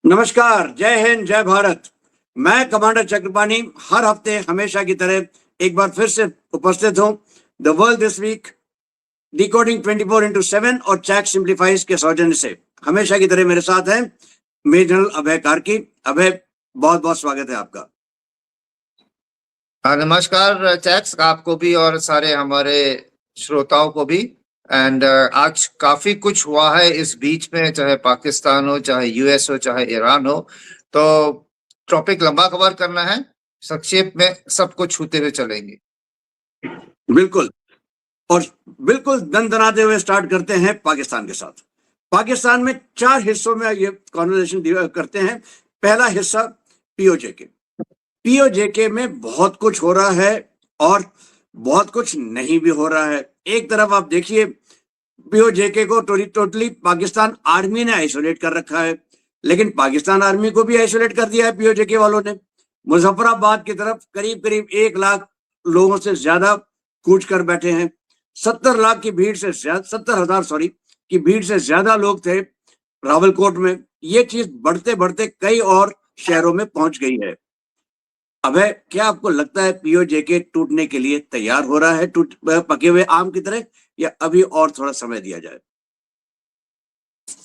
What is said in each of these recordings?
नमस्कार, जय हिंद, जय भारत। मैं कमांडर चक्रपाणी हर हफ्ते हमेशा की तरह एक बार फिर से उपस्थित हूं the world this week decoding 24/7 और चैट सिंप्लीफाइज के सौजन्य से। हमेशा की तरह मेरे साथ हैं मेजर जनरल अभय कार्की। अभय, बहुत बहुत स्वागत है आपका। नमस्कार चैक्स, आपको भी और सारे हमारे श्रोताओं को भी। एंड आज काफी कुछ हुआ है इस बीच में, चाहे पाकिस्तान हो, चाहे यूएस हो, चाहे ईरान हो। तो टॉपिक लंबा कवर करना है, संक्षेप में सब कुछ छूते हुए चलेंगे। बिल्कुल। और बिल्कुल दनदनाते हुए स्टार्ट करते हैं पाकिस्तान के साथ। पाकिस्तान में 4 हिस्सों में ये कॉन्वर्सेशन करते हैं। पहला हिस्सा पीओजेके में बहुत कुछ हो रहा है और बहुत कुछ नहीं भी हो रहा है। एक तरफ आप देखिए, पीओजेके को टोटली पाकिस्तान आर्मी ने आइसोलेट कर रखा है, लेकिन पाकिस्तान आर्मी को भी आइसोलेट कर दिया है पीओजेके वालों ने। मुजफ्फराबाद की तरफ करीब करीब 1 लाख लोगों से ज्यादा कूच कर बैठे हैं। 70 लाख की भीड़ से ज्यादा, 70,000 सॉरी की भीड़ से ज्यादा लोग थे रावलकोट में। ये चीज बढ़ते बढ़ते कई और शहरों में पहुंच गई है। अभय, क्या आपको लगता है पीओजेके टूटने के लिए तैयार हो रहा है, टूट पके हुए आम की तरह, या अभी और थोड़ा समय दिया जाए?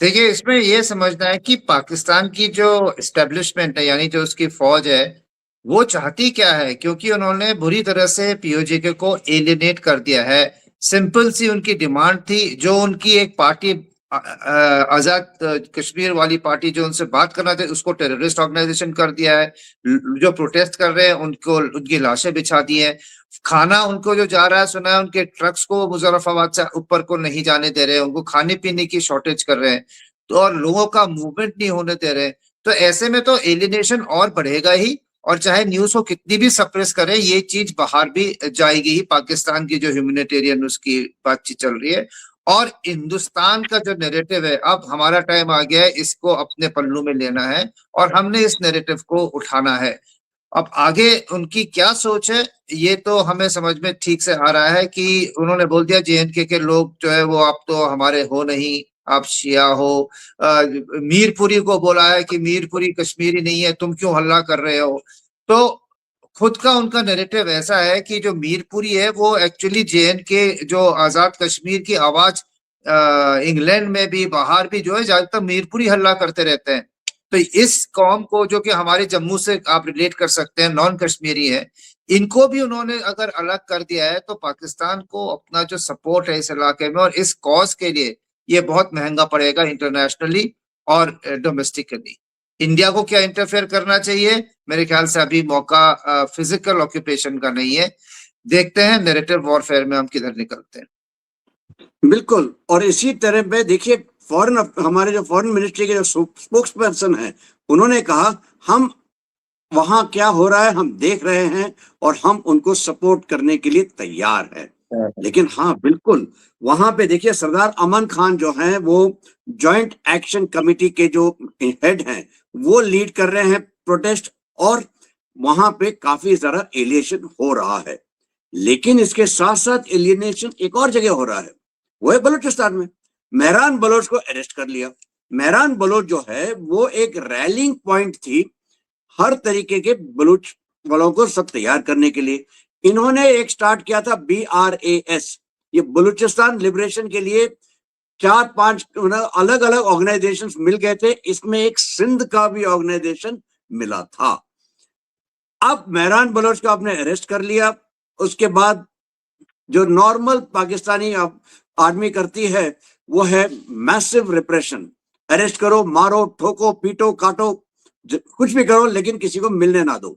देखिए, इसमें ये समझना है कि पाकिस्तान की जो एस्टेब्लिशमेंट है, यानी जो उसकी फौज है, वो चाहती क्या है, क्योंकि उन्होंने बुरी तरह से पीओजेके को एलिनेट कर दिया है। सिंपल सी उनकी डिमांड थी, जो उनकी एक पार्टी आजाद कश्मीर वाली पार्टी, जो उनसे बात करना थे, उसको टेररिस्ट ऑर्गेनाइजेशन कर दिया है। जो प्रोटेस्ट कर रहे हैं उनको उनकी लाशें बिछा दी है। खाना उनको जो जा रहा है, सुना है उनके ट्रक्स को मुजफ्फराबाद से ऊपर को नहीं जाने दे रहे हैं, उनको खाने पीने की शॉर्टेज कर रहे हैं, तो और लोगों का मूवमेंट नहीं होने दे रहे। तो ऐसे में तो एलिनेशन और बढ़ेगा ही, और चाहे न्यूज को कितनी भी सप्रेस करे, ये चीज बाहर भी जाएगी ही। पाकिस्तान की जो ह्यूमैनिटेरियन उसकी बातचीत चल रही है, और हिंदुस्तान का जो नैरेटिव है, अब हमारा टाइम आ गया है इसको अपने पल्लू में लेना है, और हमने इस नैरेटिव को उठाना है। अब आगे उनकी क्या सोच है, ये तो हमें समझ में ठीक से आ रहा है कि उन्होंने बोल दिया जेएनके के लोग जो है वो आप तो हमारे हो नहीं, आप शिया हो। मीरपुरी को बोला है कि मीरपुरी कश्मीरी नहीं है, तुम क्यों हल्ला कर रहे हो। तो खुद का उनका नैरेटिव ऐसा है कि जो मीरपुरी है वो एक्चुअली जेएनके, जो आजाद कश्मीर की आवाज इंग्लैंड में भी बाहर भी जो है ज्यादातर मीरपुरी हल्ला करते रहते हैं। तो इस कौम को, जो कि हमारे जम्मू से आप रिलेट कर सकते हैं, नॉन कश्मीरी है, इनको भी उन्होंने अगर अलग कर दिया है, तो पाकिस्तान को अपना जो सपोर्ट है इस इलाके में और इस कॉज के लिए, ये बहुत महंगा पड़ेगा इंटरनेशनली और डोमेस्टिकली। इंडिया को क्या इंटरफेयर करना चाहिए? मेरे ख्याल से अभी मौका फिजिकल ऑक्यूपेशन का नहीं है। देखते हैं नैरेटिव वॉरफेयर में हम किधर निकलते हैं। बिल्कुल। और इसी तरह पे देखिए, हमारे जो फॉरेन मिनिस्ट्री के जो स्पोक्स पर्सन है, उन्होंने कहा हम वहां क्या हो रहा है हम देख रहे हैं और हम उनको सपोर्ट करने के लिए तैयार है। लेकिन हाँ, बिल्कुल, वहां पे देखिए सरदार अमन खान जो हैं, वो जॉइंट एक्शन कमेटी के जो हेड हैं, वो लीड कर रहे हैं प्रोटेस्ट, और वहां पे काफी सारा एलिएशन हो रहा है। लेकिन इसके साथ साथ एलियनेशन एक और जगह हो रहा है, वो है बलूचिस्तान में। मेहरान बलोच को अरेस्ट कर लिया। मेहरान बलोच जो है वो एक रैलिंग पॉइंट थी हर तरीके के बलूच वालों को सब तैयार करने के लिए। इन्होंने एक स्टार्ट किया था BRAS, ये बलूचिस्तान लिबरेशन के लिए 4-5 अलग अलग ऑर्गेनाइजेशन मिल गए थे, इसमें एक सिंध का भी ऑर्गेनाइजेशन मिला था। अब मेहरान बलोच को आपने अरेस्ट कर लिया। उसके बाद जो नॉर्मल पाकिस्तानी आर्मी करती है, वो है मैसिव रिप्रेशन। अरेस्ट करो, मारो, ठोको, पीटो, काटो, कुछ भी करो, लेकिन किसी को मिलने ना दो।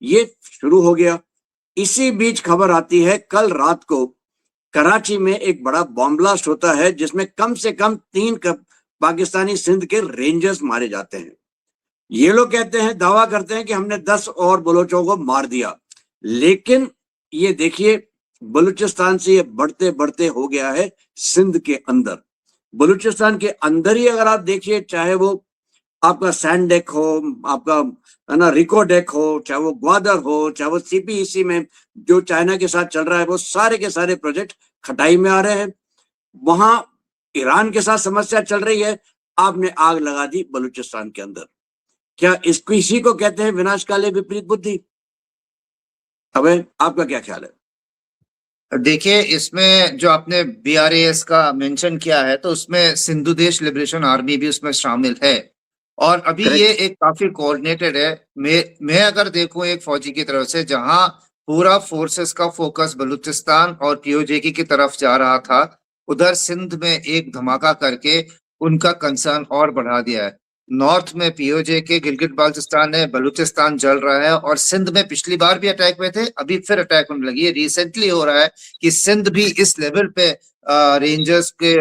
ये शुरू हो गया। इसी बीच खबर आती है कल रात को कराची में एक बड़ा बॉम्ब ब्लास्ट होता है, जिसमें कम से कम 3 पाकिस्तानी सिंध के रेंजर्स मारे जाते हैं। ये लोग कहते हैं, दावा करते हैं कि हमने 10 और बलोचों को मार दिया, लेकिन ये देखिए बलूचिस्तान से ये बढ़ते बढ़ते हो गया है सिंध के अंदर। बलूचिस्तान के अंदर ही अगर आप देखिए, चाहे वो आपका सैंड डेक हो, आपका है ना रिको डेक हो, चाहे वो ग्वादर हो, चाहे वो CPEC में जो चाइना के साथ चल रहा है, वो सारे के सारे प्रोजेक्ट खटाई में आ रहे हैं। वहां ईरान के साथ समस्या चल रही है, आपने आग लगा दी बलूचिस्तान के अंदर। क्या इसको इसी को कहते हैं विनाशकाले विपरीत बुद्धि? अबे आपका क्या ख्याल है? देखिए, इसमें जो आपने बीआरएस का मेंशन किया है, तो उसमें सिंधु देश लिबरेशन आर्मी भी उसमें शामिल है और अभी ये करेक्ट। एक काफी कोऑर्डिनेटेड है। मैं अगर देखूं एक फौजी की तरफ से, जहां पूरा फोर्सेस का फोकस बलूचिस्तान और पीओजेकी की तरफ जा रहा था, उधर सिंध में एक धमाका करके उनका कंसर्न और बढ़ा दिया है। नॉर्थ में पीओजेके, गिलगित बाल्टिस्तान है, बलूचिस्तान जल रहा है और सिंध में पिछली बार भी अटैक हुए थे, अभी फिर अटैक होने लगी है। रिसेंटली हो रहा है कि सिंध भी इस लेवल पे रेंजर्स के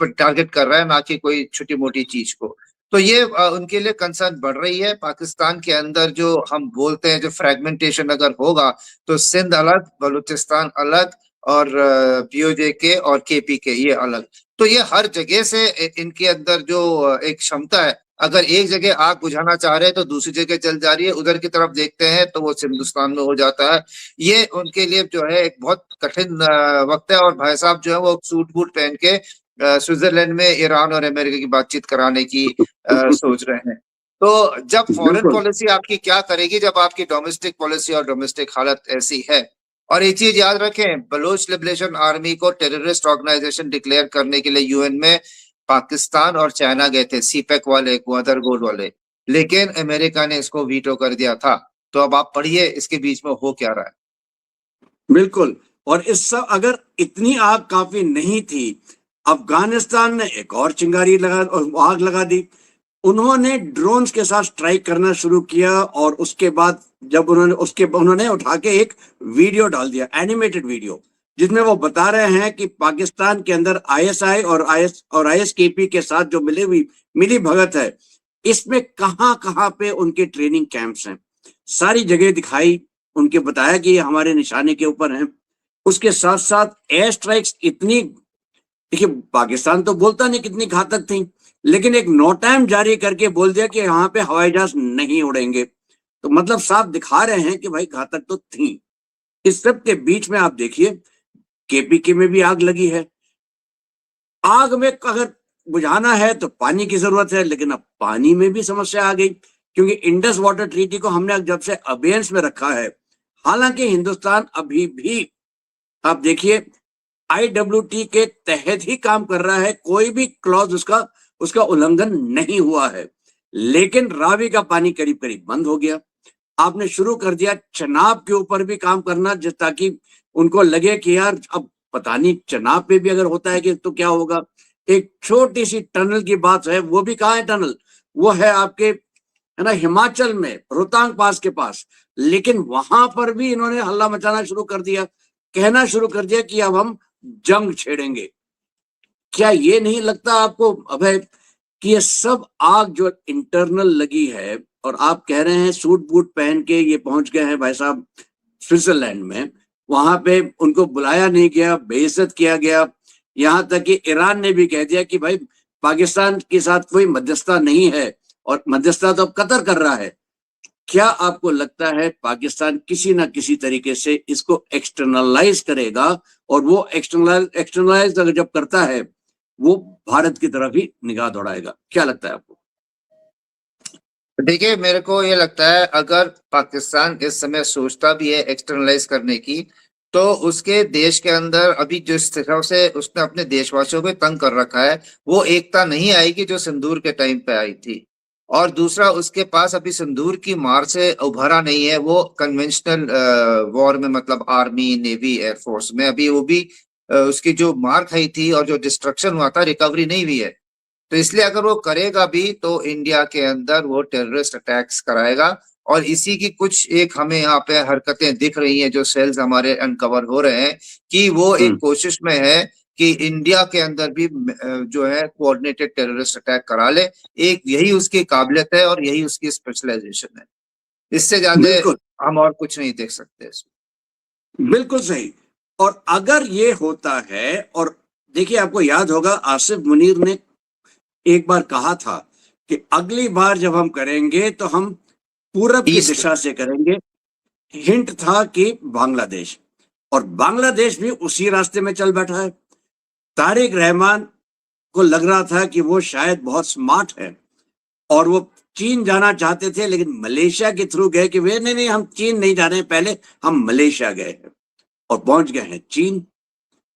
टारगेट कर रहा है, ना कि कोई छोटी मोटी चीज को। तो ये उनके लिए कंसर्न बढ़ रही है। पाकिस्तान के अंदर जो हम बोलते हैं, जो फ्रेगमेंटेशन अगर होगा, तो सिंध अलग, बलूचिस्तान अलग और पीओजेके और केपीके ये अलग। तो ये हर जगह से इनके अंदर जो एक क्षमता है, अगर एक जगह आग बुझाना चाह रहे हैं तो दूसरी जगह चल जा रही है, उधर की तरफ देखते हैं तो वो हिंदुस्तान में हो जाता है। ये उनके लिए जो है एक बहुत कठिन वक्त है और भाई साहब जो है वो सूट बूट पहन के स्विट्जरलैंड में ईरान और अमेरिका की बातचीत कराने की सोच रहे हैं। तो जब फॉरेन बिल्कुल। पॉलिसी आपकी क्या करेगी, जब आपकी डोमेस्टिक पॉलिसी और डोमेस्टिक हालत ऐसी है। और एक चीज याद रखें, बलोच लिबरेशन आर्मी को टेररिस्ट ऑर्गेनाइजेशन डिक्लेयर करने के लिए यूएन में पाकिस्तान और चाइना गए थे, सीपेक वाले, क्वादर गोड वाले, लेकिन अमेरिका ने इसको वीटो कर दिया था। तो अब आप पढ़िए इसके बीच में हो क्या रहा है। बिल्कुल। और इस सब अगर इतनी आग काफी नहीं थी, अफगानिस्तान ने एक और चिंगारी लगा और आग लगा दी। उन्होंने ड्रोन्स के साथ स्ट्राइक करना शुरू किया और उसके बाद जब उन्होंने उठा के एक वीडियो डाल दिया, एनिमेटेड वीडियो, जिसमें वो बता रहे हैं कि पाकिस्तान के अंदर आईएसआई और आईएसकेपी के साथ जो मिली भगत है, इसमें कहां कहां पे उनके ट्रेनिंग कैंप्स हैं, सारी जगह दिखाई, उनके बताया कि ये हमारे निशाने के ऊपर हैं। उसके साथ साथ एयर स्ट्राइक्स इतनी, देखिए पाकिस्तान तो बोलता नहीं कितनी घातक थी, लेकिन एक नोटैम जारी करके बोल दिया कि यहाँ पे हवाई जहाज नहीं उड़ेंगे। तो मतलब साफ दिखा रहे हैं कि भाई घातक तो थी। इस सब के बीच में आप देखिए केपीके में भी आग लगी है। आग में अगर बुझाना है तो पानी की जरूरत है, लेकिन अब पानी में भी समस्या आ गई, क्योंकि इंडस वाटर ट्रीटी को हमने जब से अबेयंस में रखा है, हालांकि हिंदुस्तान अभी भी आप देखिए आईडब्ल्यूटी के तहत ही काम कर रहा है, कोई भी क्लॉज उसका उल्लंघन नहीं हुआ है, लेकिन रावी का पानी करीब करीब बंद हो गया। आपने शुरू कर दिया चनाब के ऊपर भी काम करना, ताकि उनको लगे कि यार अब पता नहीं चनाब पे भी अगर होता है कि तो क्या होगा। एक छोटी सी टनल की बात है, वो भी कहाँ है टनल, वो है आपके, है ना, हिमाचल में रोहतांग पास के पास, लेकिन वहां पर भी इन्होंने हल्ला मचाना शुरू कर दिया, कहना शुरू कर दिया कि अब हम जंग छेड़ेंगे। क्या ये नहीं लगता आपको अभय कि ये सब आग जो इंटरनल लगी है, और आप कह रहे हैं सूट बूट पहन के ये पहुंच गए हैं भाई साहब स्विट्जरलैंड में, वहां पे उनको बुलाया नहीं गया, बेइज्जत किया गया, यहां तक कि ईरान ने भी कह दिया कि भाई पाकिस्तान के साथ कोई मध्यस्थता नहीं है, और मध्यस्थता तो अब कतर कर रहा है। क्या आपको लगता है पाकिस्तान किसी ना किसी तरीके से इसको एक्सटर्नलाइज करेगा, और वो एक्सटर्नलाइज अगर जब करता है वो भारत की तरफ ही निगाह दौड़ाएगा? क्या लगता है आपको? देखिए, मेरे को ये लगता है अगर पाकिस्तान इस समय सोचता भी है एक्सटर्नलाइज करने की, तो उसके देश के अंदर अभी जिस तरह से उसने अपने देशवासियों को तंग कर रखा है, वो एकता नहीं आएगी जो सिंदूर के टाइम पे आई थी। और दूसरा, उसके पास अभी सिंदूर की मार से उभरा नहीं है, वो कन्वेंशनल वॉर में, मतलब आर्मी, नेवी, एयरफोर्स में अभी वो भी उसकी जो मार खाई थी और जो डिस्ट्रक्शन हुआ था, रिकवरी नहीं हुई है। तो इसलिए अगर वो करेगा भी तो इंडिया के अंदर वो टेररिस्ट अटैक्स कराएगा। और इसी की कुछ एक हमें यहाँ पे हरकतें दिख रही हैं, जो सेल्स हमारे अनकवर हो रहे हैं, कि वो एक कोशिश में है कि इंडिया के अंदर भी जो है कोऑर्डिनेटेड टेररिस्ट अटैक करा ले। एक यही उसकी काबिलियत है और यही उसकी स्पेशलाइजेशन है। इससे ज्यादा बिल्कुल। हम और कुछ नहीं देख सकते इसमें। बिल्कुल सही। और अगर ये होता है, और देखिए आपको याद होगा आसिफ मुनीर ने एक बार कहा था कि अगली बार जब हम करेंगे तो हम पूरब की ईस्ट। दिशा से करेंगे। हिंट था कि बांग्लादेश, और बांग्लादेश भी उसी रास्ते में चल बैठा है। तारिक रहमान को लग रहा था कि वो शायद बहुत स्मार्ट है, और वो चीन जाना चाहते थे, लेकिन मलेशिया के थ्रू गए कि वे नहीं हम चीन नहीं जा रहे हैं, पहले हम मलेशिया गए हैं और पहुंच गए हैं चीन।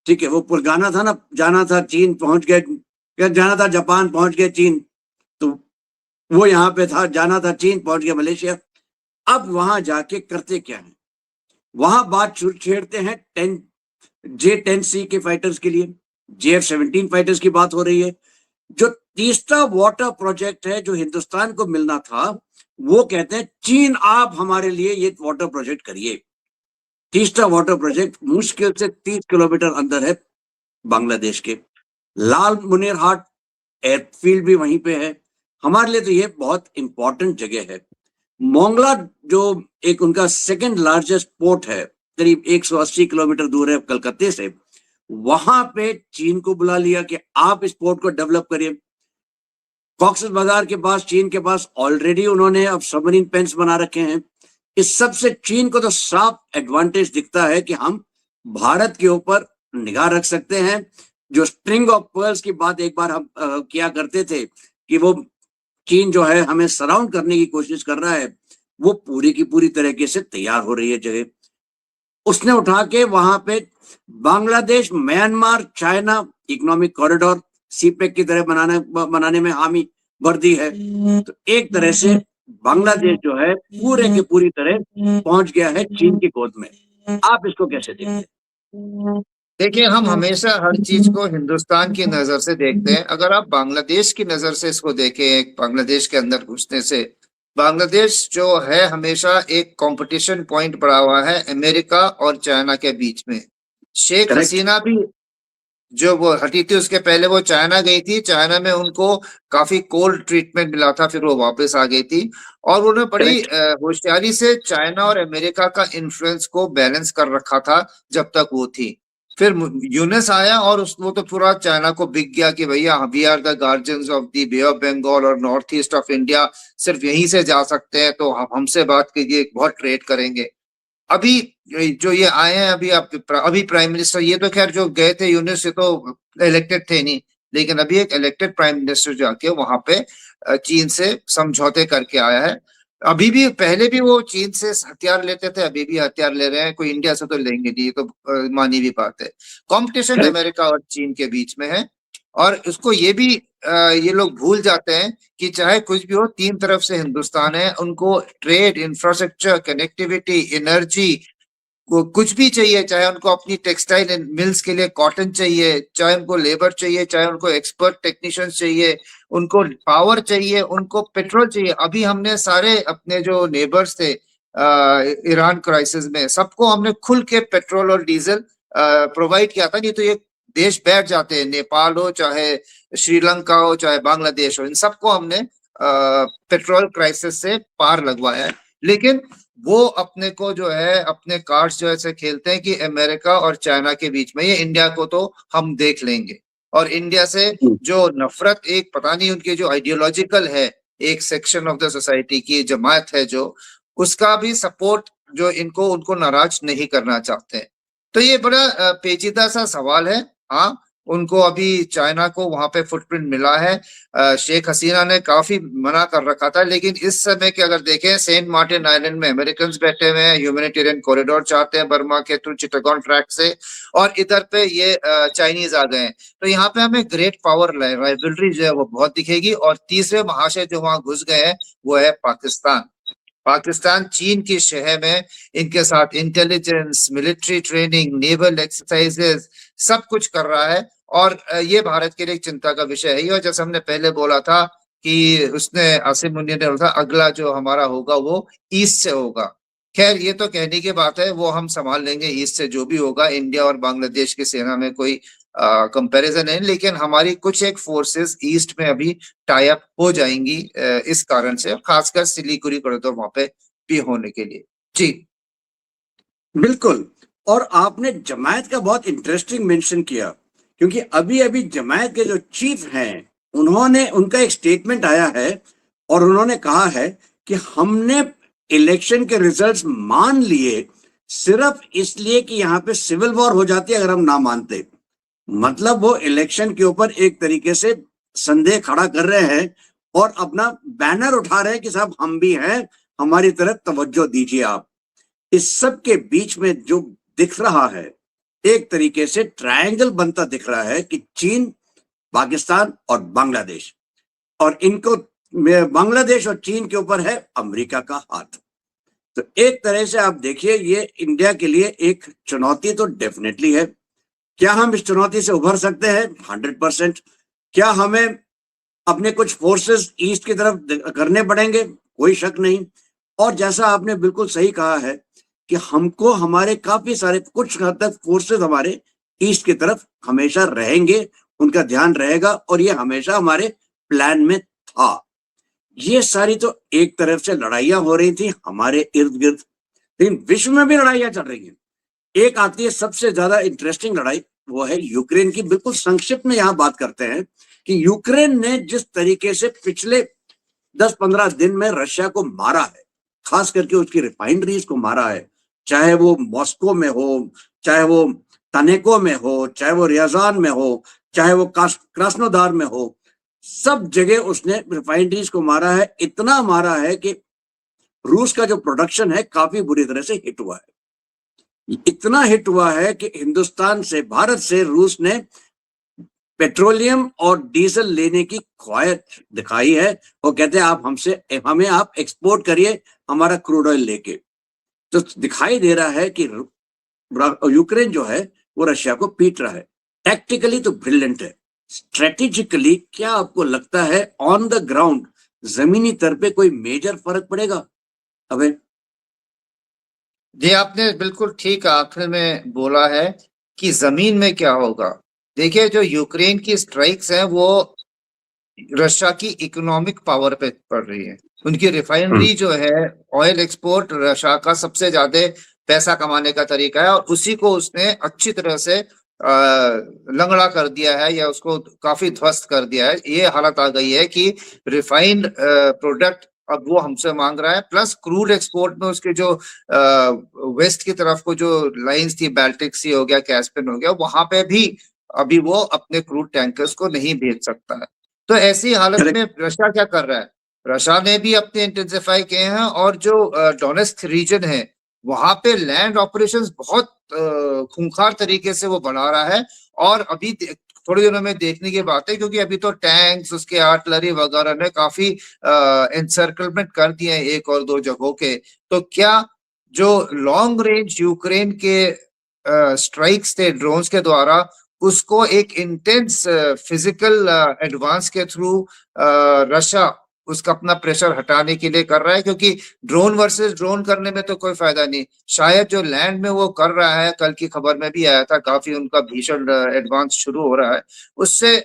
ठीक है, वो पुरगाना था ना, जाना था चीन पहुंच गए, जाना था जापान पहुंच गए चीन, तो वो यहाँ पे था, जाना था चीन पहुंच गया मलेशिया। अब वहां जाके करते क्या है, वहां बात छेड़ते हैं J-10C के फाइटर्स के लिए, JF-17 फाइटर्स की बात हो रही है। जो तीसरा वाटर प्रोजेक्ट है जो हिंदुस्तान को मिलना था, वो कहते हैं चीन आप हमारे लिए ये वाटर प्रोजेक्ट करिए। तीसरा वाटर प्रोजेक्ट मुश्किल से 30 किलोमीटर अंदर है बांग्लादेश के, लाल मुनीरहाट एयरफील्ड भी वहीं पे है। हमारे लिए तो ये बहुत इंपॉर्टेंट जगह है। मोंगला जो एक उनका सेकंड लार्जेस्ट पोर्ट है, करीब 180 किलोमीटर दूर है कलकत्ते से, वहां पे चीन को बुला लिया कि आप इस पोर्ट को डेवलप करिए। कॉक्सेस बाजार के पास, चीन के पास ऑलरेडी उन्होंने अब सबमरीन पेंस बना रखे हैं। इस सब से चीन को तो साफ एडवांटेज दिखता है कि हम भारत के ऊपर निगाह रख सकते हैं। जो स्ट्रिंग ऑफ पर्ल्स की बात एक बार हम किया करते थे कि वो चीन जो है हमें सराउंड करने की कोशिश कर रहा है, वो पूरी की पूरी तरीके से तैयार हो रही है जगह। उसने उठा के वहां पे Bangladesh, Myanmar, China economic corridor CPEC की तरह बनाने में हामी भर दी है। तो एक तरह से बांग्लादेश जो है पूरे के पूरी तरह पहुंच गया है चीन की गोद में। आप इसको कैसे देखते हैं? देखिए, हम हमेशा हर चीज को हिंदुस्तान की नजर से देखते हैं। अगर आप बांग्लादेश की नजर से इसको देखें, बांग्लादेश के अंदर घुसने से, बांग्लादेश जो है हमेशा एक कंपटीशन पॉइंट पड़ा हुआ है अमेरिका और चाइना के बीच में। शेख Correct. हसीना भी जो वो हटी थी, उसके पहले वो चाइना गई थी, चाइना में उनको काफी कोल्ड ट्रीटमेंट मिला था, फिर वो वापस आ गई थी। और उन्होंने बड़ी होशियारी से चाइना और अमेरिका का इन्फ्लुएंस को बैलेंस कर रखा था जब तक वो थी। फिर यूनेस आया और वो तो पूरा चाइना को बिक गया कि भैया we are the guardians of the Bay of Bengal और नॉर्थ ईस्ट ऑफ इंडिया, सिर्फ यहीं से जा सकते हैं, तो हमसे बात कीजिए, बहुत ट्रेड करेंगे। अभी जो ये आए हैं, अभी प्राइम मिनिस्टर, ये तो खैर जो गए थे यूनिस से तो इलेक्टेड थे नहीं, लेकिन अभी एक इलेक्टेड प्राइम मिनिस्टर जाके वहां पे चीन से समझौते करके आया है। अभी भी, पहले भी वो चीन से हथियार लेते थे, अभी भी हथियार ले रहे हैं, कोई इंडिया से तो लेंगे नहीं, ये तो मानी भी बात है। कंपटीशन अमेरिका और चीन के बीच में है, और उसको ये भी ये लोग भूल जाते हैं कि चाहे कुछ भी हो, तीन तरफ से हिंदुस्तान है, उनको ट्रेड, इंफ्रास्ट्रक्चर, कनेक्टिविटी, एनर्जी, कुछ भी चाहिए, चाहे उनको अपनी टेक्सटाइल मिल्स के लिए कॉटन चाहिए, चाहे उनको लेबर चाहिए, चाहे उनको एक्सपर्ट टेक्नीशियंस चाहिए, उनको पावर चाहिए, उनको पेट्रोल चाहिए। अभी हमने सारे अपने जो नेबर्स थे ईरान क्राइसिस में, सबको हमने खुल के पेट्रोल और डीजल प्रोवाइड किया था, नहीं तो ये देश बैठ जाते हैं, नेपाल हो, चाहे श्रीलंका हो, चाहे बांग्लादेश हो, इन सबको हमने पेट्रोल क्राइसिस से पार लगवाया है। लेकिन वो अपने को जो है, अपने कार्ड्स जो ऐसे खेलते हैं कि अमेरिका और चाइना के बीच में, ये इंडिया को तो हम देख लेंगे। और इंडिया से जो नफरत, एक पता नहीं उनके जो आइडियोलॉजिकल है, एक सेक्शन ऑफ द सोसाइटी की जमात है जो, उसका भी सपोर्ट जो इनको, उनको नाराज नहीं करना चाहते हैं। तो ये बड़ा पेचीदा सा सवाल है। हाँ, उनको अभी चाइना को वहां पे फुटप्रिंट मिला है। शेख हसीना ने काफी मना कर रखा था, लेकिन इस समय के अगर देखें, सेंट मार्टिन आइलैंड में अमेरिकन बैठे हुए हैं, ह्यूमैनिटेरियन कॉरिडोर चाहते हैं बर्मा के थ्रू चिटागोंग ट्रैक से, और इधर पे ये चाइनीज आ गए हैं। तो यहाँ पे हमें ग्रेट पावर राइवलरी जो है वो बहुत दिखेगी। और तीसरे महाशय जो वहां घुस गए हैं वो है पाकिस्तान। पाकिस्तान चीन की शहर में इनके साथ intelligence, military training, naval exercises, सब कुछ कर रहा है। और ये भारत के लिए चिंता का विषय है। और जैसे हमने पहले बोला था कि उसने, आसिम मुनीर ने बोला था, अगला जो हमारा होगा वो ईस्ट से होगा। खैर, ये तो कहने की बात है, वो हम संभाल लेंगे ईस्ट से, जो भी होगा। इंडिया और बांग्लादेश की सेना में कोई कंपैरिजन है, लेकिन हमारी कुछ एक फोर्सेस ईस्ट में अभी टाई अप हो जाएंगी इस कारण से, खासकर सिलीगुड़ी कॉरिडोर वहां पे भी होने के लिए। जी बिल्कुल। और आपने जमायत का बहुत इंटरेस्टिंग मेंशन किया, क्योंकि अभी अभी जमायत के जो चीफ हैं, उन्होंने, उनका एक स्टेटमेंट आया है और उन्होंने कहा है कि हमने इलेक्शन के रिजल्ट्स मान लिए सिर्फ इसलिए कि यहाँ पे सिविल वॉर हो जाती अगर हम ना मानते। मतलब वो इलेक्शन के ऊपर एक तरीके से संदेह खड़ा कर रहे हैं और अपना बैनर उठा रहे हैं कि साहब हम भी हैं, हमारी तरफ तवज्जो दीजिए आप। इस सब के बीच में जो दिख रहा है, एक तरीके से ट्रायंगल बनता दिख रहा है कि चीन, पाकिस्तान और बांग्लादेश, और इनको बांग्लादेश और चीन के ऊपर है अमेरिका का हाथ। तो एक तरह से आप देखिए, ये इंडिया के लिए एक चुनौती तो डेफिनेटली है। क्या हम इस चुनौती से उभर सकते हैं? 100%। क्या हमें अपने कुछ फोर्सेस ईस्ट की तरफ करने पड़ेंगे? कोई शक नहीं। और जैसा आपने बिल्कुल सही कहा है कि हमको हमारे काफी सारे कुछ हद तक फोर्सेस हमारे ईस्ट की तरफ हमेशा रहेंगे, उनका ध्यान रहेगा, और ये हमेशा हमारे प्लान में था। ये सारी तो एक तरफ से लड़ाइयां हो रही थी हमारे इर्द गिर्द, लेकिन विश्व में भी लड़ाइयां चल रही हैं। एक आती है सबसे ज्यादा इंटरेस्टिंग लड़ाई, वो है यूक्रेन की। बिल्कुल संक्षिप्त में यहां बात करते हैं कि यूक्रेन ने जिस तरीके से पिछले 10-15 दिन में रशिया को मारा है, खास करके उसकी रिफाइनरीज को मारा है, चाहे वो मॉस्को में हो, चाहे वो तनेको में हो, चाहे वो रियाजान में हो, चाहे वो क्रास्नोदार में हो, सब जगह उसने रिफाइनरीज को मारा है। इतना मारा है कि रूस का जो प्रोडक्शन है काफी बुरी तरह से हिट हुआ है। इतना हिट हुआ है कि हिंदुस्तान से, भारत से रूस ने पेट्रोलियम और डीजल लेने की ख्वाहिश दिखाई है। वो कहते हैं आप हमें आप एक्सपोर्ट करिए हमारा क्रूड ऑयल लेके। तो दिखाई दे रहा है कि यूक्रेन जो है वो रशिया को पीट रहा है। टैक्टिकली तो ब्रिलियंट है, स्ट्रेटेजिकली क्या आपको लगता है ऑन द ग्राउंड, जमीनी स्तर पे कोई मेजर फर्क पड़ेगा? अबे जी, आपने बिल्कुल ठीक आखिर में बोला है कि जमीन में क्या होगा। देखिए, जो यूक्रेन की स्ट्राइक्स हैं वो रशिया की इकोनॉमिक पावर पे पड़ रही है। उनकी रिफाइनरी जो है, ऑयल एक्सपोर्ट रशिया का सबसे ज्यादा पैसा कमाने का तरीका है, और उसी को उसने अच्छी तरह से लंगड़ा कर दिया है, या उसको काफी ध्वस्त कर दिया है। ये हालत आ गई है कि रिफाइंड प्रोडक्ट अब वो हमसे मांग रहा है, प्लस क्रूड एक्सपोर्ट में उसके जो वेस्ट की तरफ को जो लाइंस थी, बाल्टिक सी हो गया, कैस्पियन हो गया, वहां पे भी अभी वो अपने क्रूड टैंकर्स को नहीं भेज सकता है। तो ऐसी हालत में रशिया क्या कर रहा है? रशिया ने भी अपने इंटेंसिफाई किए हैं, और जो डोनेस्क रीजन है वहां पे लैंड ऑपरेशंस बहुत खूंखार तरीके से वो बढ़ा रहा है। और अभी थोड़े दिनों में देखने की बात है, क्योंकि अभी तो टैंक्स, उसके आर्टिलरी वगैरह ने काफी एनसर्कलमेंट कर दिए हैं एक और दो जगहों के। तो क्या जो लॉन्ग रेंज यूक्रेन के स्ट्राइक्स थे ड्रोन्स के द्वारा, उसको एक इंटेंस फिजिकल एडवांस के थ्रू रशिया उसका अपना प्रेशर हटाने के लिए कर रहा है, क्योंकि ड्रोन वर्सेस ड्रोन करने में तो कोई फायदा नहीं। शायद जो लैंड में वो कर रहा है, कल की खबर में भी आया था, काफी उनका भीषण एडवांस शुरू हो रहा है, उससे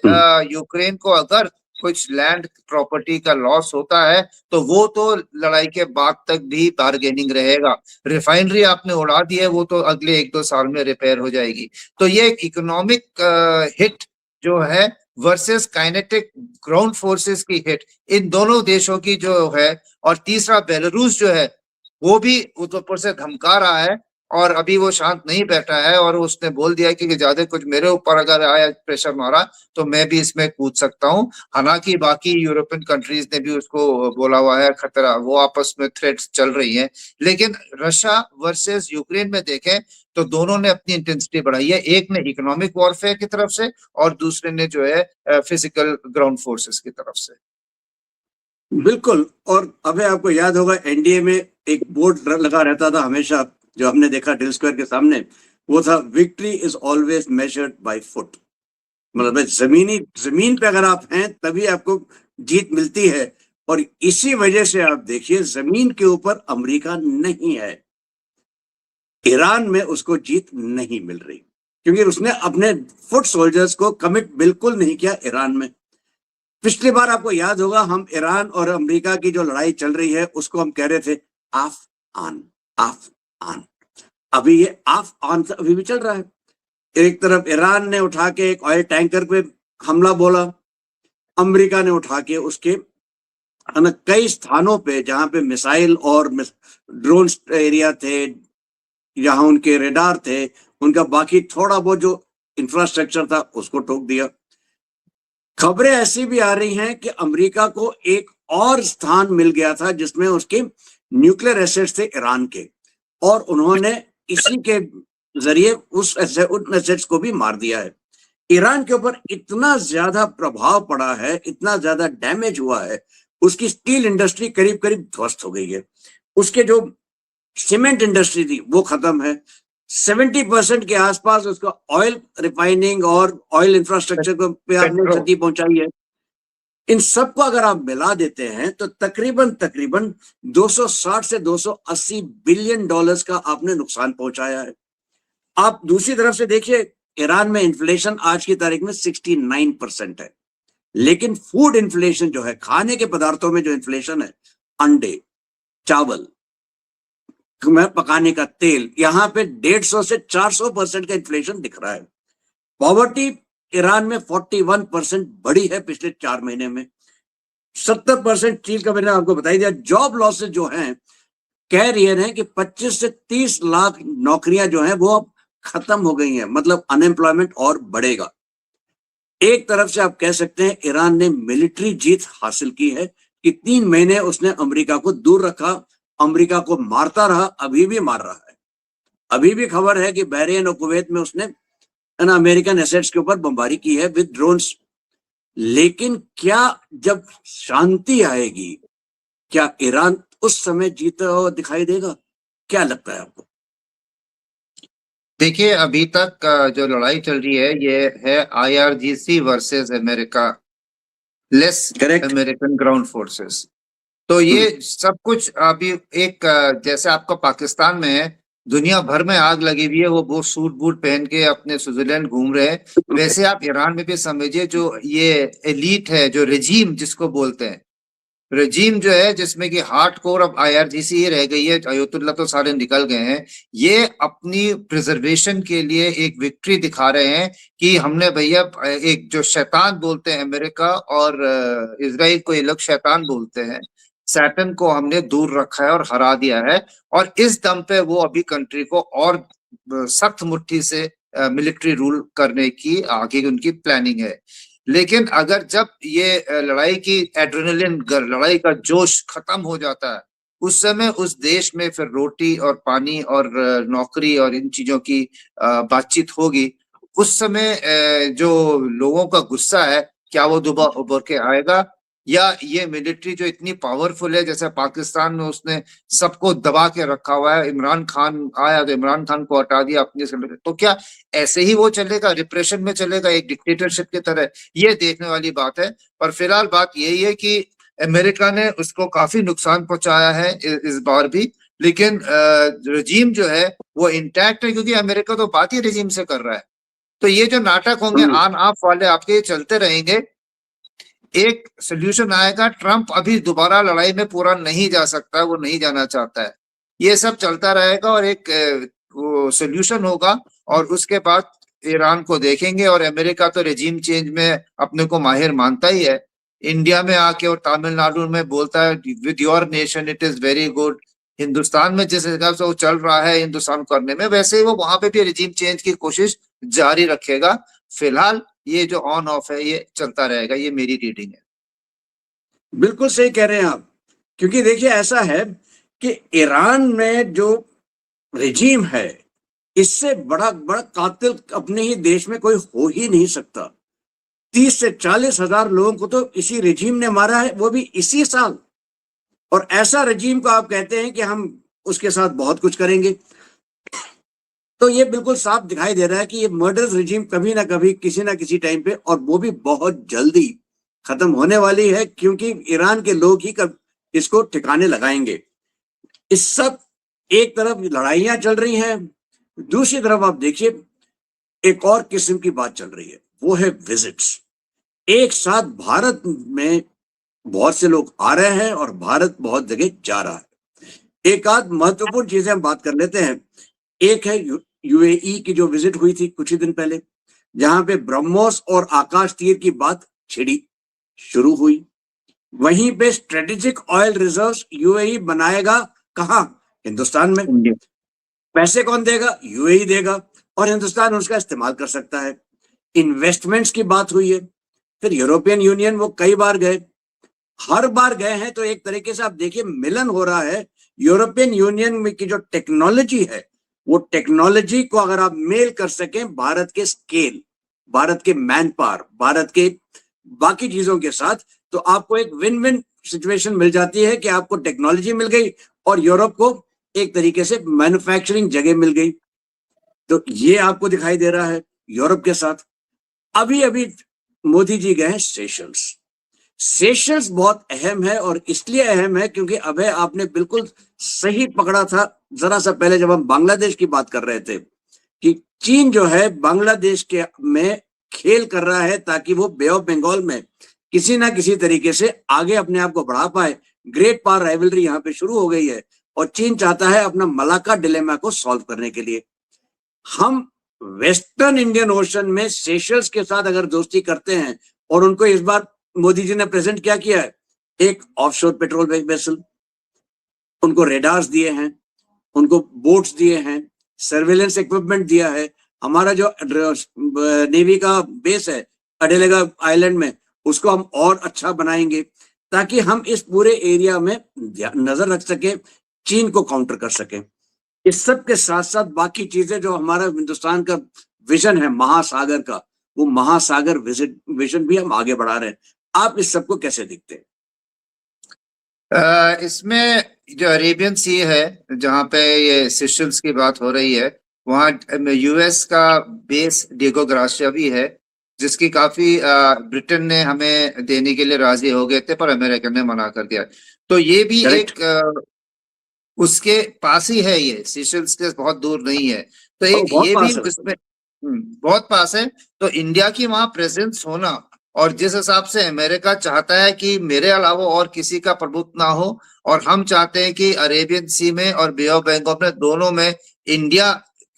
यूक्रेन को अगर कुछ लैंड प्रॉपर्टी का लॉस होता है तो वो तो लड़ाई के बाद तक भी बार्गेनिंग रहेगा। रिफाइनरी आपने उड़ा दी है, वो तो अगले 1-2 साल में रिपेयर हो जाएगी। तो ये एक इकोनॉमिक हिट जो है वर्सेस काइनेटिक ग्राउंड फोर्सेस की हिट, इन दोनों देशों की जो है। और तीसरा बेलारूस जो है वो भी ऊपर से धमका रहा है, और अभी वो शांत नहीं बैठा है, और उसने बोल दिया कि ज्यादा कुछ मेरे ऊपर अगर आया, प्रेशर मारा, तो मैं भी इसमें कूद सकता हूँ। हालांकि बाकी यूरोपियन कंट्रीज ने भी उसको बोला हुआ है खतरा, वो आपस में थ्रेट्स चल रही हैं। लेकिन रशिया वर्सेस यूक्रेन में देखें तो दोनों ने अपनी इंटेंसिटी बढ़ाई है। एक ने इकोनॉमिक वॉरफेयर की तरफ से, और दूसरे ने जो है फिजिकल ग्राउंड फोर्सेस की तरफ से। बिल्कुल। और अबे आपको याद होगा एनडीए में एक बोर्ड लगा रहता था हमेशा, जो हमने देखा ड्रिल स्क्वायर के सामने, वो था victory is always measured by foot. मतलब जमीन पे अगर आप हैं तभी आपको जीत मिलती है। और इसी वजह से आप देखिए जमीन के ऊपर अमेरिका नहीं है, ईरान में उसको जीत नहीं मिल रही, क्योंकि उसने अपने फुट सोल्जर्स को कमिट बिल्कुल नहीं किया ईरान में। पिछली बार आपको याद होगा, हम ईरान और अमेरिका की जो लड़ाई चल रही है उसको हम कह रहे थे ऑफ ऑन ऑफ ऑन। अभी ये ऑफ ऑन अभी भी चल रहा है। एक तरफ ईरान ने उठा के एक ऑयल टैंकर पे हमला बोला, अमेरिका ने उठा के उसके कई स्थानों पे जहां पे मिसाइल और ड्रोन एरिया थे, जहां उनके रेडार थे, उनका बाकी थोड़ा बहुत जो इंफ्रास्ट्रक्चर था उसको ठोक दिया। खबरें ऐसी भी आ रही हैं कि अमेरिका को एक और स्थान मिल गया था जिसमें उसके न्यूक्लियर एसेट्स थे ईरान के, और उन्होंने इसी के जरिए उन एसेट्स को भी मार दिया है। ईरान के ऊपर इतना ज्यादा प्रभाव पड़ा है, इतना ज्यादा डैमेज हुआ है, उसकी स्टील इंडस्ट्री करीब करीब ध्वस्त हो गई है, उसके जो सीमेंट इंडस्ट्री थी वो खत्म है, 70% के आसपास उसका ऑयल रिफाइनिंग और ऑयल इंफ्रास्ट्रक्चर को पे आपने पेट्रो क्षति पहुंचाई है। इन सबको अगर आप मिला देते हैं तो तकरीबन तकरीबन 260 से 280 बिलियन डॉलर्स का आपने नुकसान पहुंचाया है। आप दूसरी तरफ से देखिए, ईरान में इन्फ्लेशन आज की तारीख में 69% है, लेकिन फूड इन्फ्लेशन जो है, खाने के पदार्थों में जो इन्फ्लेशन है, अंडे, चावल में पकाने का तेल, यहाँ पे 150 से 400% का इन्फ्लेशन दिख रहा है। पॉवर्टी ईरान में 41% बढ़ी है पिछले 4 महीने में, 70% चीन का मैंने आपको बता दिया। जॉब लॉसेज जो हैं, कह रही है कि 25 से 30 लाख नौकरियां जो हैं वो अब खत्म हो गई हैं, मतलब अनएम्प्लॉयमेंट और बढ़ेगा। एक तरफ से आप कह सकते हैं ईरान ने मिलिट्री जीत हासिल की है कि 3 महीने उसने अमेरिका को दूर रखा, अमेरिका को मारता रहा, अभी भी मार रहा है। अभी भी खबर है कि बहरीन और कुवैत में उसने अमेरिकन एसेट्स के ऊपर बमबारी की है विद ड्रोन्स। लेकिन क्या जब शांति आएगी, क्या ईरान उस समय जीता हुआ दिखाई देगा? क्या लगता है आपको? देखिए, अभी तक जो लड़ाई चल रही है ये है IRGC versus America, less correct. American ground forces. तो ये सब कुछ अभी एक जैसे आपका पाकिस्तान में है, दुनिया भर में आग लगी हुई है, वो सूट बूट पहन के अपने स्विट्जरलैंड घूम रहे हैं, वैसे आप ईरान में भी समझिए जो ये एलीट है, जो रेजीम जिसको बोलते हैं, रेजीम जो है जिसमें कि हार्ड कोर अब IRGC ही रह गई है, अयोतुल्ला तो सारे निकल गए हैं, ये अपनी प्रिजर्वेशन के लिए एक विक्ट्री दिखा रहे हैं कि हमने भैया एक जो शैतान बोलते हैं अमेरिका और इजराइल को ये लोग शैतान बोलते हैं, सैटन को हमने दूर रखा है और हरा दिया है, और इस दम पे वो अभी कंट्री को और सख्त मुट्ठी से मिलिट्री रूल करने की आगे उनकी प्लानिंग है। लेकिन अगर जब ये लड़ाई की एड्रेनलिन लड़ाई का जोश खत्म हो जाता है, उस समय उस देश में फिर रोटी और पानी और नौकरी और इन चीजों की बातचीत होगी। उस समय जो लोगों का गुस्सा है, क्या वो दोबारा उभर के आएगा, या ये मिलिट्री जो इतनी पावरफुल है, जैसे पाकिस्तान में उसने सबको दबा के रखा हुआ है, इमरान खान आया तो इमरान खान को हटा दिया अपनी, तो क्या ऐसे ही वो चलेगा, रिप्रेशन में चलेगा एक डिक्टेटरशिप की तरह? ये देखने वाली बात है। पर फिलहाल बात यही है कि अमेरिका ने उसको काफी नुकसान पहुंचाया है इस बार भी, लेकिन रजीम जो है वो इंटैक्ट है, क्योंकि अमेरिका तो बात ही रजीम से कर रहा है। तो ये जो नाटक होंगे ऑन ऑफ वाले आपके चलते रहेंगे, एक सोल्यूशन आएगा। ट्रंप अभी दोबारा लड़ाई में पूरा नहीं जा सकता, वो नहीं जाना चाहता है, ये सब चलता रहेगा और एक वो सोल्यूशन होगा, और उसके बाद ईरान को देखेंगे। और अमेरिका तो रेजिम चेंज में अपने को माहिर मानता ही है, इंडिया में आके और तमिलनाडु में बोलता है with your nation it is very good. Hindustan में जिस हिसाब से वो चल रहा है हिंदुस्तान करने में, वैसे ही वो वहां पे भी रेजिम चेंज की कोशिश जारी रखेगा। फिलहाल ये जो ऑन ऑफ है ये चलता रहेगा, ये मेरी रीडिंग है। बिल्कुल सही कह रहे हैं आप, क्योंकि देखिए ऐसा है कि ईरान में जो रेजीम है, इससे बड़ा बड़ा कातिल अपने ही देश में कोई हो ही नहीं सकता। 30 से 40 हजार लोगों को तो इसी रेजीम ने मारा है, वो भी इसी साल। और ऐसा रेजीम को आप कहते हैं कि हम उसके साथ बहुत कुछ करेंगे, तो ये बिल्कुल साफ दिखाई दे रहा है कि ये मर्डरस रेजीम कभी ना कभी किसी ना किसी टाइम पे, और वो भी बहुत जल्दी खत्म होने वाली है, क्योंकि ईरान के लोग ही कब इसको ठिकाने लगाएंगे। इस सब एक तरफ लड़ाइयां चल रही हैं, दूसरी तरफ आप देखिए एक और किस्म की बात चल रही है, वो है विजिट्स। एक साथ भारत में बहुत से लोग आ रहे हैं और भारत बहुत जगह जा रहा है। एक आध महत्वपूर्ण चीजें हम बात कर लेते हैं। एक है यूएई की जो विजिट हुई थी कुछ ही दिन पहले, जहां पे ब्रह्मोस और आकाश तीर की बात छिड़ी शुरू हुई। वहीं पे स्ट्रेटेजिक ऑयल रिजर्व्स यूएई बनाएगा, कहां? हिंदुस्तान में। पैसे कौन देगा? यूएई देगा, और हिंदुस्तान उसका इस्तेमाल कर सकता है। इन्वेस्टमेंट्स की बात हुई है, फिर यूरोपियन यूनियन वो कई बार गए, हर बार गए हैं तो एक तरीके से आप देखिए मिलन हो रहा है। यूरोपियन यूनियन में की जो टेक्नोलॉजी है, वो टेक्नोलॉजी को अगर आप मेल कर सकें भारत के स्केल, भारत के मैन पावर, भारत के बाकी चीजों के साथ, तो आपको एक विन विन सिचुएशन मिल जाती है कि आपको टेक्नोलॉजी मिल गई और यूरोप को एक तरीके से मैन्युफैक्चरिंग जगह मिल गई। तो ये आपको दिखाई दे रहा है यूरोप के साथ। अभी अभी मोदी जी गए हैं सेशल्स। सेशल्स बहुत अहम है और इसलिए अहम है क्योंकि अभय आपने बिल्कुल सही पकड़ा था जरा सा पहले जब हम बांग्लादेश की बात कर रहे थे कि चीन जो है बांग्लादेश के में खेल कर रहा है ताकि वो बे ऑफ बंगाल में किसी ना किसी तरीके से आगे अपने आप को बढ़ा पाए। ग्रेट पावर राइवलरी यहाँ पे शुरू हो गई है और चीन चाहता है अपना मलाक्का डिलेमा को सॉल्व करने के लिए। हम वेस्टर्न इंडियन ओशन में सेशल्स के साथ अगर दोस्ती करते हैं, और उनको इस बार मोदी जी ने प्रेजेंट क्या किया है, एक ऑफशोर पेट्रोल वेसल, उनको रेडार्स दिए हैं, उनको बोट्स दिए हैं, सर्वेलेंस इक्विपमेंट दिया है। हमारा जो नेवी का बेस है अडेलेगा आइलैंड में, उसको हम और अच्छा बनाएंगे ताकि हम इस पूरे एरिया में नजर रख सके, चीन को काउंटर कर सके। इस सब के साथ साथ बाकी चीजें जो हमारा हिंदुस्तान का विजन है महासागर का, वो महासागर विजन भी हम आगे बढ़ा रहे हैं। आप इस सबको कैसे देखते हैं? इसमें जो अरेबियन सी है जहाँ पे ये सेशल्स की बात हो रही है, वहाँ यूएस का बेस डिएगो गार्सिया भी है, जिसकी काफी ब्रिटेन ने हमें देने के लिए राजी हो गए थे पर अमेरिका ने मना कर दिया। तो ये भी Correct. एक उसके पास ही है, ये सेशल्स के बहुत दूर नहीं है। तो एक बहुत ये भी पास है। उसमें बहुत पास है। तो इंडिया की वहां प्रेजेंस होना, और जिस हिसाब से अमेरिका चाहता है कि मेरे अलावा और किसी का प्रभुत्व ना हो, और हम चाहते हैं कि अरेबियन सी में और बे ऑफ बंगाल में दोनों में इंडिया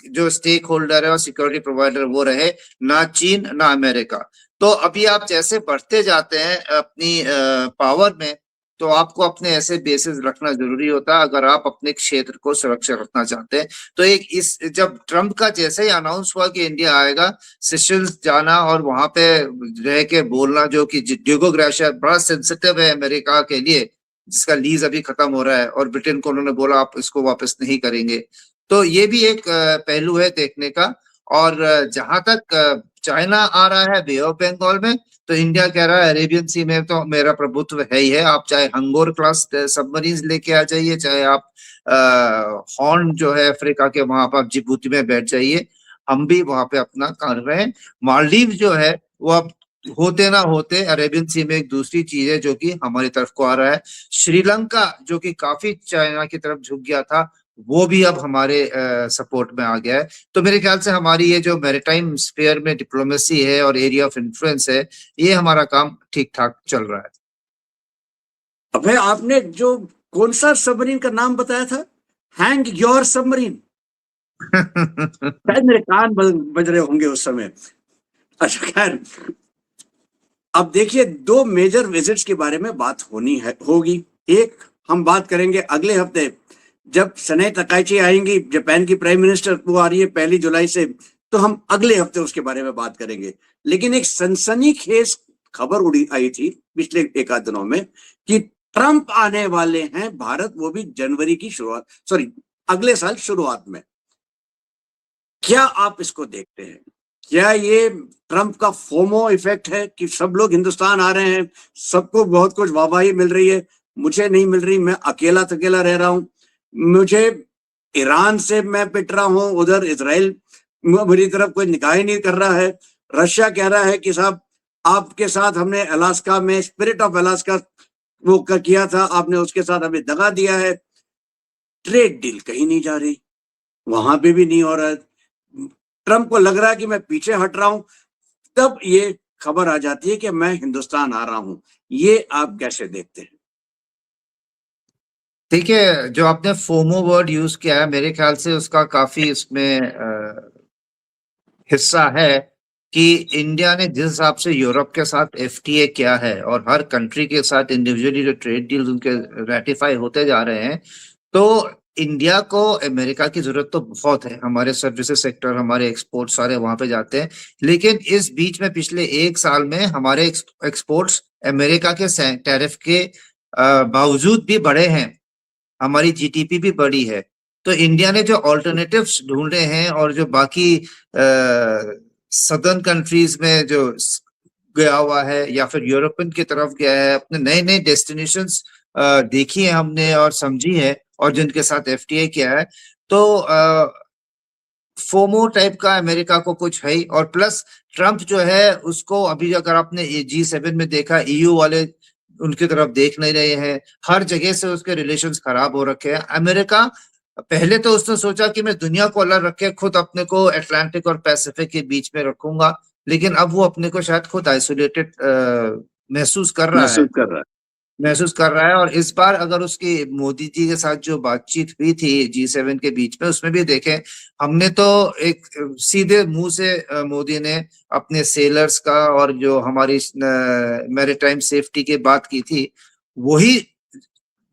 जो स्टेक होल्डर है और सिक्योरिटी प्रोवाइडर वो रहे, ना चीन ना अमेरिका। तो अभी आप जैसे बढ़ते जाते हैं अपनी पावर में, तो आपको अपने ऐसे बेसिस रखना जरूरी होता है अगर आप अपने क्षेत्र को सुरक्षित रखना चाहते हैं। तो एक इस जब ट्रम्प का जैसे ही अनाउंस हुआ कि इंडिया आएगा, सेशल्स जाना और वहां पे रह के बोलना, जो कि डिएगो गार्सिया बड़ा सेंसिटिव है अमेरिका के लिए, जिसका लीज अभी खत्म हो रहा है, और ब्रिटेन को उन्होंने बोला आप इसको वापस नहीं करेंगे। तो ये भी एक पहलू है देखने का। और जहां तक चाइना आ रहा है बे ऑफ बंगाल में, तो इंडिया कह रहा है अरेबियन सी में तो मेरा प्रभुत्व है ही है, आप चाहे हंगोर क्लास सबमरीन लेके आ जाइए, चाहे आप हॉर्न जो है अफ्रीका के वहां पर जिबूती में बैठ जाइए, हम भी वहां पे अपना कर रहे हैं। मालदीव जो है वो अब होते ना होते अरेबियन सी में एक दूसरी चीज है जो कि हमारी तरफ को आ रहा है। श्रीलंका जो कि काफी चाइना की तरफ झुक गया था, वो भी अब हमारे सपोर्ट में आ गया है। तो मेरे ख्याल से हमारी ये जो मैरिटाइम स्फीयर में डिप्लोमेसी है और एरिया ऑफ इन्फ्लुएंस है, ये हमारा काम ठीक ठाक चल रहा है। अबे आपने जो कौन सा सबमरीन का नाम बताया था, हैंग योर सबमरीन, शायद मेरे कान बज रहे होंगे उस समय। अच्छा खैर, अब देखिए दो मेजर विजिट्स के बारे में बात होगी। एक हम बात करेंगे अगले हफ्ते जब सने तकाइची आएंगी, जापान की प्राइम मिनिस्टर, वो आ रही है 1 जुलाई से, तो हम अगले हफ्ते उसके बारे में बात करेंगे। लेकिन एक सनसनीखेज खबर आई थी पिछले एक आध दिनों में कि ट्रंप आने वाले हैं भारत, वो भी जनवरी की शुरुआत, सॉरी अगले साल शुरुआत में। क्या आप इसको देखते हैं? क्या ये ट्रंप का फोमो इफेक्ट है कि सब लोग हिंदुस्तान आ रहे हैं, सबको बहुत कुछ वाहवाही मिल रही है, मुझे नहीं मिल रही, मैं अकेला थकेला रह रहा हूं, मुझे ईरान से मैं पिट रहा हूं, उधर इजराइल मेरी तरफ कोई निगाह ही नहीं कर रहा है, रशिया कह रहा है कि साहब आपके साथ हमने अलास्का में स्पिरिट ऑफ अलास्का वो किया था, आपने उसके साथ हमें दगा दिया है। ट्रेड डील कहीं नहीं जा रही, वहां पे भी नहीं हो रहा है, ट्रंप को लग रहा है कि मैं पीछे हट रहा हूं, तब ये खबर आ जाती है कि मैं हिंदुस्तान आ रहा हूं। ये आप कैसे देखते हैं? ठीक है, जो आपने फोमो वर्ड यूज किया है, मेरे ख्याल से उसका काफी इसमें हिस्सा है कि इंडिया ने जिस हिसाब से यूरोप के साथ एफटीए किया है और हर कंट्री के साथ इंडिविजुअली जो ट्रेड डील उनके रेटिफाई होते जा रहे हैं, तो इंडिया को अमेरिका की जरूरत तो बहुत है, हमारे सर्विसेज सेक्टर, हमारे एक्सपोर्ट सारे वहां पे जाते हैं, लेकिन इस बीच में पिछले एक साल में हमारे एक्सपोर्ट्स अमेरिका के टैरिफ के बावजूद भी बढ़े हैं, हमारी जीडीपी भी बढ़ी है। तो इंडिया ने जो ऑल्टरनेटिव्स ढूंढे हैं और जो बाकी सदर्न कंट्रीज में जो गया हुआ है या फिर यूरोपियन की तरफ गया है, अपने नए नए डेस्टिनेशंस देखी है हमने और समझी है, और जिनके साथ एफटीए किया है, तो फोमो टाइप का अमेरिका को कुछ है ही। और प्लस ट्रम्प जो है उसको अभी अगर आपने G7 में देखा, ईयू वाले उनकी तरफ देख नहीं रहे हैं, हर जगह से उसके रिलेशंस खराब हो रखे हैं। अमेरिका पहले तो उसने सोचा कि मैं दुनिया को अलग रख के खुद अपने को अटलांटिक और पैसिफिक के बीच में रखूंगा, लेकिन अब वो अपने को शायद खुद आइसोलेटेड महसूस कर रहा है, और इस बार अगर उसकी मोदी जी के साथ जो बातचीत हुई थी G7 के बीच में, उसमें भी देखें हमने तो एक सीधे मुंह से मोदी ने अपने सेलर्स का और जो हमारी मैरीटाइम सेफ्टी की बात की थी, वही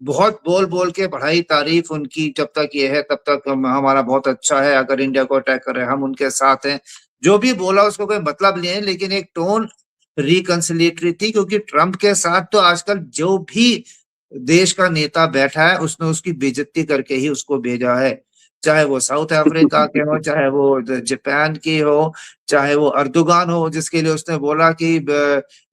बहुत बोल बोल के बढ़ाई तारीफ उनकी, जब तक ये है तब तक हमारा बहुत अच्छा है, अगर इंडिया को अटैक कर रहे हैं हम उनके साथ हैं। जो भी बोला उसको कोई मतलब नहीं है, लेकिन एक टोन रिकंसिलिएटरी थी, क्योंकि ट्रम्प के साथ तो आजकल जो भी देश का नेता बैठा है उसने उसकी बेइज्जती करके ही उसको भेजा है, चाहे वो साउथ अफ्रीका के हो, चाहे वो जापान की हो, चाहे वो अर्दोगान हो, जिसके लिए उसने बोला कि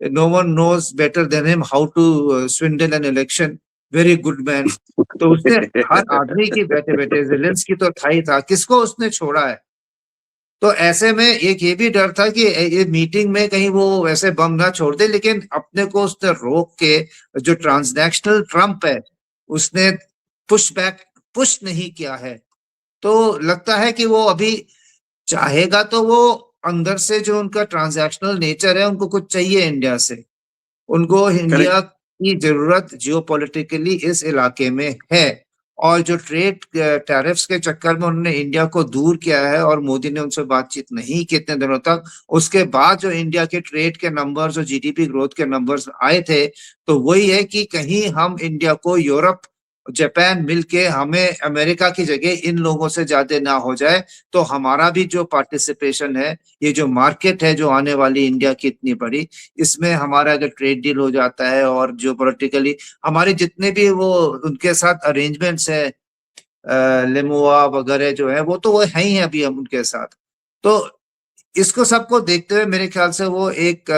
no one knows better than him how to swindle an election, very good man. तो उसने हर आदमी की बैठे बैठे, ज़ेलेंस्की तो था ही था, किसको उसने छोड़ा है। तो ऐसे में एक ये भी डर था कि ये मीटिंग में कहीं वो वैसे बम ना छोड़ दे, लेकिन अपने को उसने रोक के, जो ट्रांसनेशनल ट्रम्प है उसने पुश नहीं किया है। तो लगता है कि वो अभी चाहेगा तो वो अंदर से, जो उनका ट्रांजैक्शनल नेचर है, उनको कुछ चाहिए इंडिया से, उनको इंडिया की जरूरत जियोपॉलिटिकली इस इलाके में है। और जो ट्रेड टैरिफ्स के चक्कर में उन्होंने इंडिया को दूर किया है और मोदी ने उनसे बातचीत नहीं की इतने दिनों तक, उसके बाद जो इंडिया के ट्रेड के नंबर्स और जीडीपी ग्रोथ के नंबर्स आए थे, तो वही है कि कहीं हम इंडिया को यूरोप जापान मिलके हमें अमेरिका की जगह इन लोगों से ज्यादा ना हो जाए, तो हमारा भी जो पार्टिसिपेशन है, ये जो मार्केट है जो आने वाली इंडिया की इतनी बड़ी, इसमें हमारा अगर ट्रेड डील हो जाता है और जो पॉलिटिकली हमारे जितने भी वो उनके साथ अरेंजमेंट्स है, लेमुआ वगैरह जो है, वो तो वो है ही है अभी हम उनके साथ। तो इसको सबको देखते हुए मेरे ख्याल से वो एक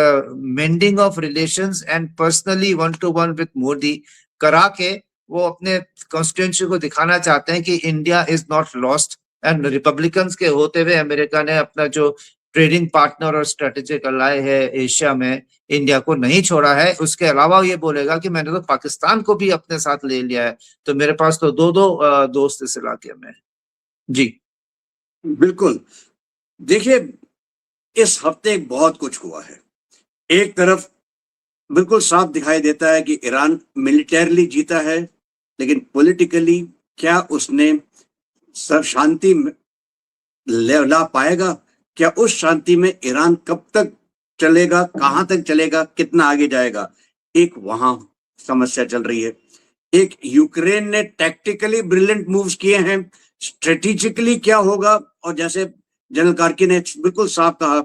mending of relations and personally 1-to-1 with Modi करा के वो अपने कॉन्स्टिट्यूंसी को दिखाना चाहते हैं कि India is not lost. And Republicans के होते हुए अमेरिका ने अपना जो ट्रेडिंग पार्टनर और स्ट्रेटेजिक अलाय है एशिया में, इंडिया को नहीं छोड़ा है। उसके अलावा ये बोलेगा कि मैंने तो पाकिस्तान को भी अपने साथ ले लिया है, तो मेरे पास तो दो दोस्त इस इलाके में। जी बिल्कुल। देखिए, इस हफ्ते बहुत कुछ हुआ है। एक तरफ बिल्कुल साफ दिखाई देता है कि ईरान मिलिटरली जीता है, लेकिन पॉलिटिकली क्या उसने सब शांति ला पाएगा? क्या उस शांति में ईरान कब तक चलेगा, कहां तक चलेगा, कितना आगे जाएगा? एक वहां समस्या चल रही है। एक यूक्रेन ने टैक्टिकली ब्रिलियंट मूव्स किए हैं, स्ट्रेटेजिकली क्या होगा? और जैसे जनरल कार्की ने बिल्कुल साफ कहा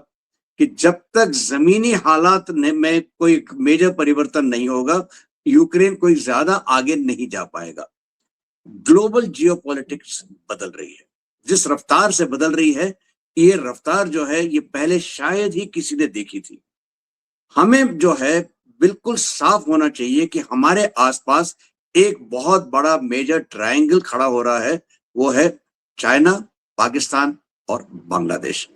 कि जब तक जमीनी हालात में कोई मेजर परिवर्तन नहीं होगा, यूक्रेन कोई ज्यादा आगे नहीं जा पाएगा। ग्लोबल जियोपॉलिटिक्स बदल रही है, जिस रफ्तार से बदल रही है, ये रफ्तार जो है ये पहले शायद ही किसी ने देखी थी। हमें जो है बिल्कुल साफ होना चाहिए कि हमारे आसपास एक बहुत बड़ा मेजर ट्रायंगल खड़ा हो रहा है, वो है चाइना, पाकिस्तान और बांग्लादेश।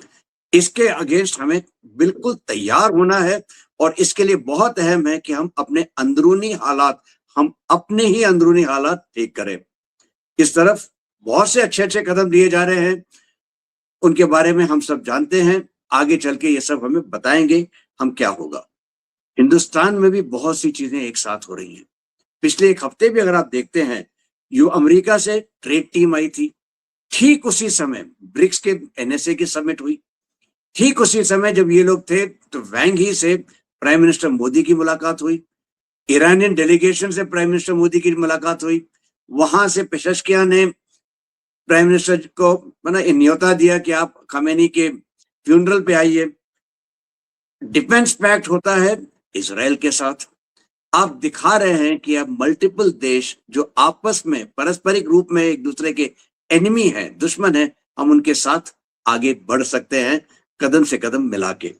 इसके अगेंस्ट हमें बिल्कुल तैयार होना है, और इसके लिए बहुत अहम है कि हम अपने अंदरूनी हालात ठीक करें। इस तरफ बहुत से अच्छे कदम लिए जा रहे हैं, उनके बारे में हम सब जानते हैं। आगे चल के ये सब हमें बताएंगे हम क्या होगा। हिंदुस्तान में भी बहुत सी चीजें एक साथ हो रही हैं। पिछले एक हफ्ते भी अगर आप देखते हैं, अमेरिका से ट्रेड टीम आई थी, ठीक उसी समय ब्रिक्स के NSA की समिट हुई, ठीक उसी समय जब ये लोग थे तो वैंग ही से प्राइम मिनिस्टर मोदी की मुलाकात हुई, ईरानियन डेलीगेशन से प्राइम मिनिस्टर मोदी की मुलाकात हुई, वहां से पेशेश्कियान ने प्राइम मिनिस्टर को न्योता दिया कि आप खमेनी के फ्यूनरल पे आइए। डिफेंस पैक्ट होता है इजराइल के साथ। आप दिखा रहे हैं कि अब मल्टीपल देश जो आपस में पारस्परिक रूप में एक दूसरे के एनिमी है, दुश्मन है, हम उनके साथ आगे बढ़ सकते हैं कदम से कदम मिला के।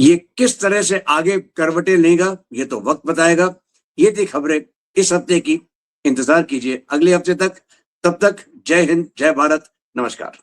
ये किस तरह से आगे करवटें लेगा ये तो वक्त बताएगा। ये थी खबरें इस हफ्ते की। इंतजार कीजिए अगले हफ्ते तक। तब तक जय हिंद, जय भारत, नमस्कार।